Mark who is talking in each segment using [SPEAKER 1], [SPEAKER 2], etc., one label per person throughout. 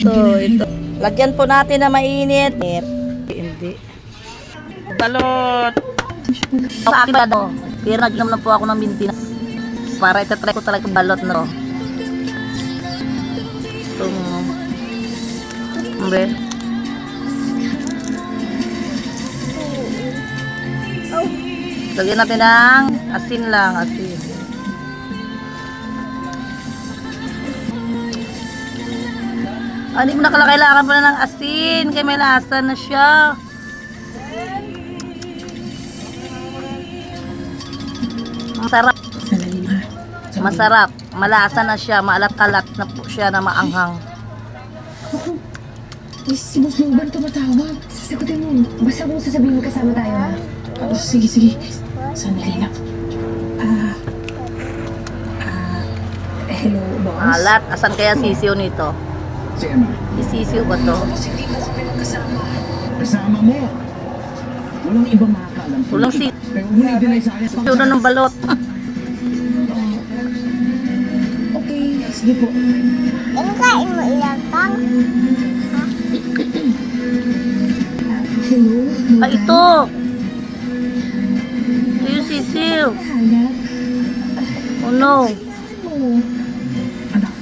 [SPEAKER 1] Ito. Lagyan po natin na mainit. Hindi. Balot. Sa akin ba ito? Pero nag-inom na po ako ng maintenance. Para itatry ko talaga balot na ito. Lagyan natin ng asin lang. Asin. Hindi mo na kailangan pala ng asin. Kaya may lasa na siya. Masarap. Masarap. Malasa na siya. Maalat-alat na po siya na maanghang.
[SPEAKER 2] Si Boss Logan tumatawag. Sasagutin mo. Basta kung sasabihin mo kasama tayo ha. Sige. Sandali lang. Hello, boss?
[SPEAKER 1] Alat. Asan kaya sisiw nito?
[SPEAKER 3] Si Emma.
[SPEAKER 1] Isisiw ba to?
[SPEAKER 2] Boss, hindi mo kami magkasama.
[SPEAKER 3] Kasama mo. Walang iba makakaalam.
[SPEAKER 1] Walang si...
[SPEAKER 3] Pero huwag mo na i-deny sa akin.
[SPEAKER 1] Sisiw na ng balot.
[SPEAKER 2] Okay, sige po.
[SPEAKER 4] Kain mo ilang pang?
[SPEAKER 2] Hello?
[SPEAKER 1] Ah, ito. Ito yung sisiw.
[SPEAKER 2] Hanap.
[SPEAKER 1] Oh no.
[SPEAKER 2] Ano?
[SPEAKER 3] Anak.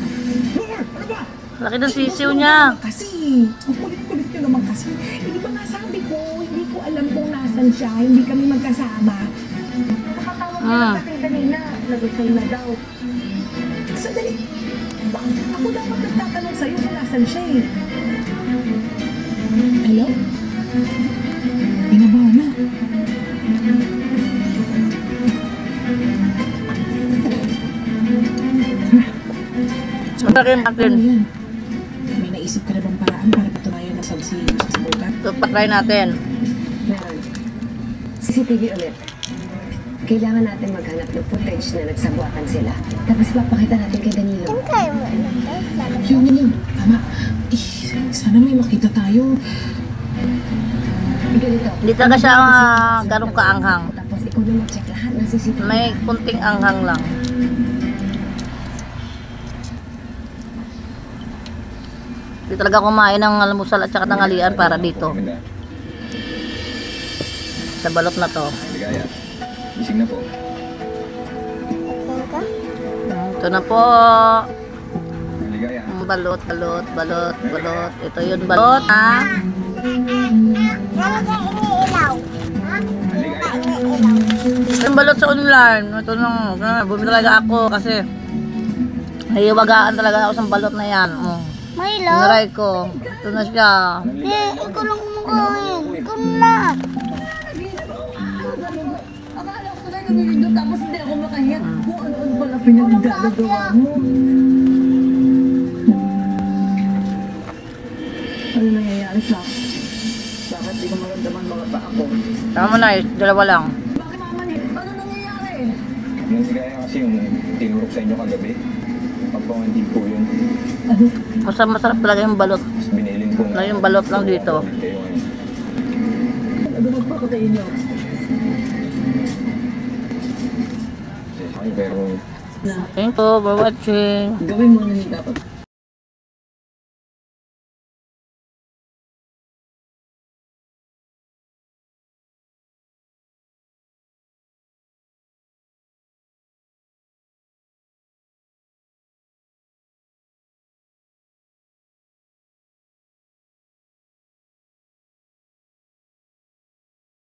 [SPEAKER 3] Lord, ano ba?
[SPEAKER 1] Laki ng sisiw niya.
[SPEAKER 2] Kasi, ang kulit-kulit nyo naman kasi. Hindi ba nga sabi ko, hindi ko alam kung nasan siya, hindi kami magkasama. Nakatawag na lang natin kanina, nag-reply na daw. Sandali, ako dapat nagtatanong sa'yo kung nasan siya eh. Hello? Pinaba na.
[SPEAKER 1] Laki natin.
[SPEAKER 2] Ano yan? May naisip ka na bang paraan para patunayan na sabsi sa bukan?
[SPEAKER 1] Ito, patry natin.
[SPEAKER 2] Meron. CCTV ulit. Kailangan natin maghanap ng footage na nagsabuatan sila. Tapos papakita natin kay Danilo.
[SPEAKER 4] Kain mo ilang pang?
[SPEAKER 2] Yun. Tama. Sana may makita tayo. Ganito.
[SPEAKER 1] Hindi talaga siya ganun kaanghang.
[SPEAKER 2] Tapos ikaw na mag-check lahat ng CCTV.
[SPEAKER 1] May kunting anghang lang. Hindi talaga kumain ng almusal at saka tanghalian para dito. Sa balot na to.
[SPEAKER 3] Ligaya. Gising na po.
[SPEAKER 4] Kain ka?
[SPEAKER 1] Ito na po.
[SPEAKER 3] Ligaya.
[SPEAKER 1] Balot. Ito yung balot, ha?
[SPEAKER 4] Meron ka iniilaw? Ha?
[SPEAKER 3] Ligaya.
[SPEAKER 4] Iniilaw.
[SPEAKER 1] Yung balot sa online. Ito nung, bumili talaga ako kasi nahiwagaan talaga ako sa balot na yan.
[SPEAKER 4] Milo?
[SPEAKER 1] Naray ko. Ito na siya.
[SPEAKER 4] Ikaw lang kumakain. Ikaw na.
[SPEAKER 2] Akala ko na nagiging tapos hindi ako makahiya. Kung ano-ano pala pinagdadagawa mo. Ano nangyayari sa akin? Bakit di ko maramdaman mga paa ko?
[SPEAKER 1] Tama na, dalawa lang.
[SPEAKER 2] Bakit mamanin? Ano nangyayari?
[SPEAKER 3] Yung ligaya kasi yung tinurok sa inyo kagabi. Pagpawandin po yun.
[SPEAKER 2] Ano?
[SPEAKER 1] Masarap talaga yung balot.
[SPEAKER 3] Tapos binilin po
[SPEAKER 1] Na yung balot lang dito.
[SPEAKER 3] Kayo ngayon.
[SPEAKER 2] Ano magpapatayin niyo?
[SPEAKER 3] Pero
[SPEAKER 1] Thank you for watching.
[SPEAKER 2] Gawin mo na yung dapat.